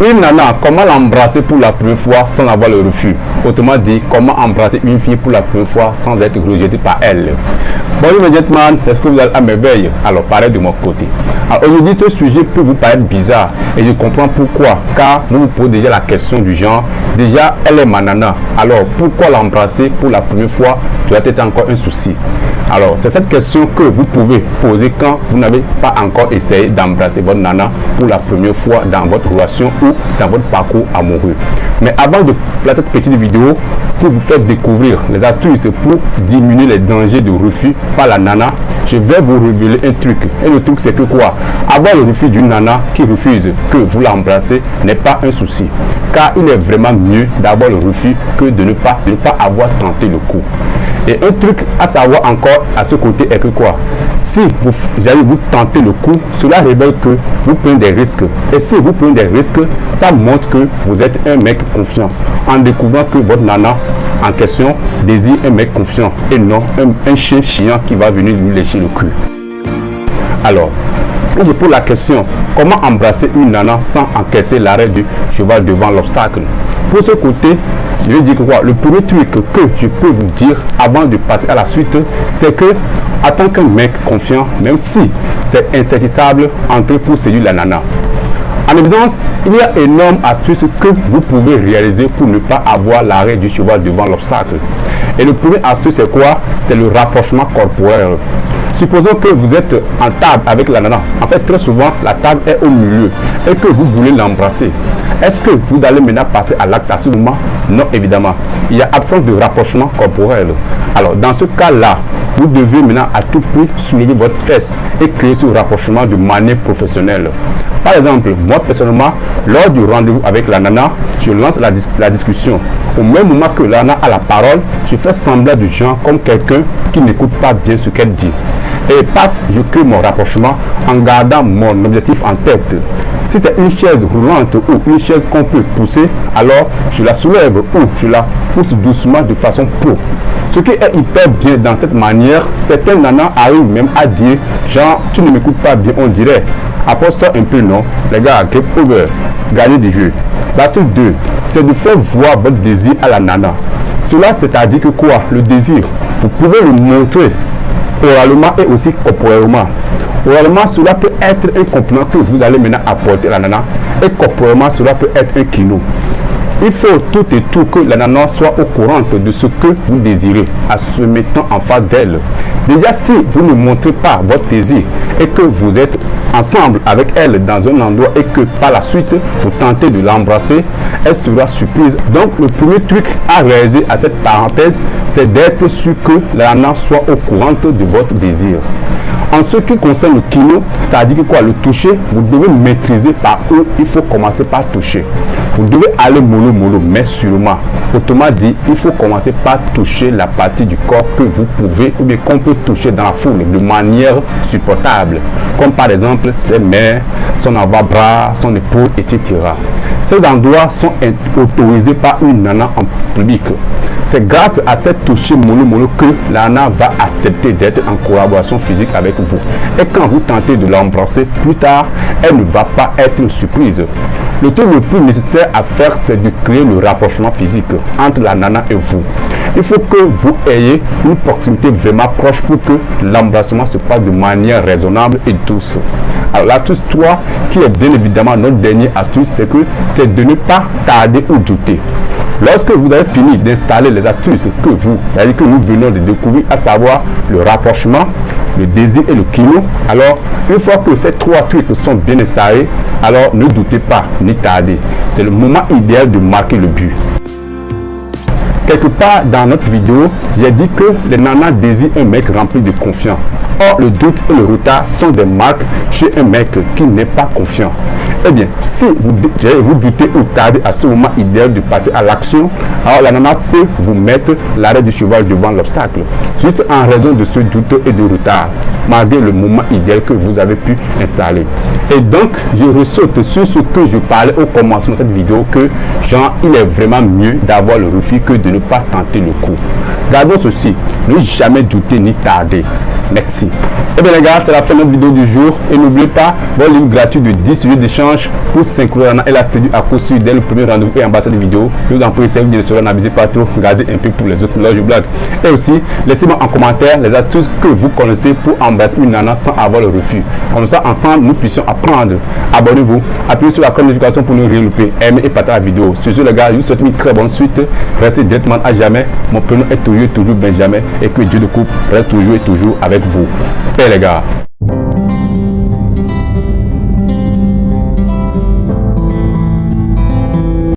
Une nana, comment l'embrasser pour la première fois sans avoir le refus? Autrement dit, comment embrasser une fille pour la première fois sans être rejeté par elle? Bonjour mes gentlemen, est-ce que vous allez à merveille? Alors, pareil de mon côté. Alors, aujourd'hui, ce sujet peut vous paraître bizarre et je comprends pourquoi. Car vous vous posez déjà la question du genre, déjà, elle est ma nana. Alors, pourquoi l'embrasser pour la première fois doit être encore un souci? Alors, c'est cette question que vous pouvez poser quand vous n'avez pas encore essayé d'embrasser votre nana pour la première fois dans votre relation ou dans votre parcours amoureux. Mais avant de placer cette petite vidéo pour vous faire découvrir les astuces pour diminuer les dangers de refus par la nana, je vais vous révéler un truc. Et le truc, c'est que quoi? Avoir le refus d'une nana qui refuse que vous l'embrassez n'est pas un souci. Car il est vraiment mieux d'avoir le refus que de ne pas avoir tenté le coup. Et un truc à savoir encore à ce côté est que quoi? Si vous allez vous tenter le coup, cela révèle que vous prenez des risques. Et si vous prenez des risques, ça montre que vous êtes un mec confiant. En découvrant que votre nana en question désire un mec confiant et non un chien chiant qui va venir lui lécher le cul. Alors, je pose la question, comment embrasser une nana sans encaisser l'arrêt du cheval devant l'obstacle? Pour ce côté, je vais dire que quoi? Le premier truc que je peux vous dire avant de passer à la suite, c'est que en tant qu'un mec confiant, même si c'est insaisissable, entrez pour séduire la nana. En évidence, il y a énormes astuces que vous pouvez réaliser pour ne pas avoir l'arrêt du cheval devant l'obstacle. Et le premier astuce, c'est quoi? C'est le rapprochement corporel. Supposons que vous êtes en table avec la nana. En fait, très souvent, la table est au milieu et que vous voulez l'embrasser. Est-ce que vous allez maintenant passer à l'acte à ce moment? Non, évidemment. Il y a absence de rapprochement corporel. Alors, dans ce cas-là, vous devez maintenant à tout prix soulever votre fesse et créer ce rapprochement de manière professionnelle. Par exemple, moi personnellement, lors du rendez-vous avec la nana, je lance la discussion. Au même moment que la nana a la parole, je fais semblant du genre comme quelqu'un qui n'écoute pas bien ce qu'elle dit. Et paf, je crée mon rapprochement en gardant mon objectif en tête. Si c'est une chaise roulante ou une chaise qu'on peut pousser, alors je la soulève ou je la pousse doucement de façon pro. Ce qui est hyper bien dans cette manière, certains nanas arrivent même à dire, genre, tu ne m'écoutes pas bien, on dirait. Apporte-toi un peu, non? Les gars, game over, gagnez des jeux. La suite 2, c'est de faire voir votre désir à la nana. Cela, c'est-à-dire que quoi? Le désir, vous pouvez le montrer oralement et aussi corporellement. Oralement, cela peut être un compliment que vous allez maintenant apporter à la nana. Et corporellement, cela peut être un kilo. Il faut tout et tout que la nana soit au courant de ce que vous désirez en se mettant en face d'elle. Déjà, si vous ne montrez pas votre désir et que vous êtes ensemble avec elle dans un endroit et que par la suite vous tentez de l'embrasser, elle sera surprise. Donc le premier truc à réaliser à cette parenthèse, c'est d'être sûr que la nana soit au courant de votre désir. En ce qui concerne le kilo, c'est-à-dire que quoi, le toucher, vous devez maîtriser par où il faut commencer par toucher. Vous devez aller mollo, mais sûrement. Autrement dit, il faut commencer par toucher la partie du corps que vous pouvez ou bien qu'on peut toucher dans la foule de manière supportable. Comme par exemple ses mains, son avant-bras, son épaule, etc. Ces endroits sont autorisés par une nana en public. C'est grâce à cette toucher mollo que la nana va accepter d'être en collaboration physique avec vous. Et quand vous tentez de l'embrasser plus tard, elle ne va pas être une surprise. Le truc le plus nécessaire à faire, c'est de créer le rapprochement physique entre la nana et vous. Il faut que vous ayez une proximité vraiment proche pour que l'embrassement se passe de manière raisonnable et douce. Alors l'astuce 3, qui est bien évidemment notre dernière astuce, c'est de ne pas tarder ou douter. Lorsque vous avez fini d'installer les astuces que nous venons de découvrir, à savoir le rapprochement, le désir et le kilo, alors une fois que ces 3 trucs sont bien installés, alors ne doutez pas, ni tardez. C'est le moment idéal de marquer le but. Quelque part dans notre vidéo, j'ai dit que les nanas désirent un mec rempli de confiance. Or, le doute et le retard sont des marques chez un mec qui n'est pas confiant. Eh bien, si vous doutez ou tardez à ce moment idéal de passer à l'action, alors la nana peut vous mettre l'arrêt du cheval devant l'obstacle, juste en raison de ce doute et de retard. malgré le moment idéal que vous avez pu installer. Et donc, je ressaute sur ce que je parlais au commencement de cette vidéo, que genre, il est vraiment mieux d'avoir le refus que de ne pas tenter le coup. Gardons ceci, ne jamais douter ni tarder. Merci. Et bien les gars, c'est la fin de notre vidéo du jour. Et n'oubliez pas, mon livre gratuit de 10 sujets d'échange pour s'inclure et la séduire à coup sûr dès le premier rendez-vous et en bas de cette vidéo. Je vous en prie, si vous ne serez n'abusez pas trop, regardez un peu pour les autres. Là, je blague. Et aussi, laissez-moi en commentaire les astuces que vous connaissez pour embrasser une nana sans avoir le refus. Comme ça, ensemble, nous puissions apprendre. Abonnez-vous, appuyez sur la cloche de notification pour ne rien louper. Aimez et partagez la vidéo. Sur ce, les gars, je vous souhaite une très bonne suite. Restez directement à jamais. Mon prénom est toujours Benjamin. Et que Dieu de couple reste toujours et toujours avec vous. Et les gars.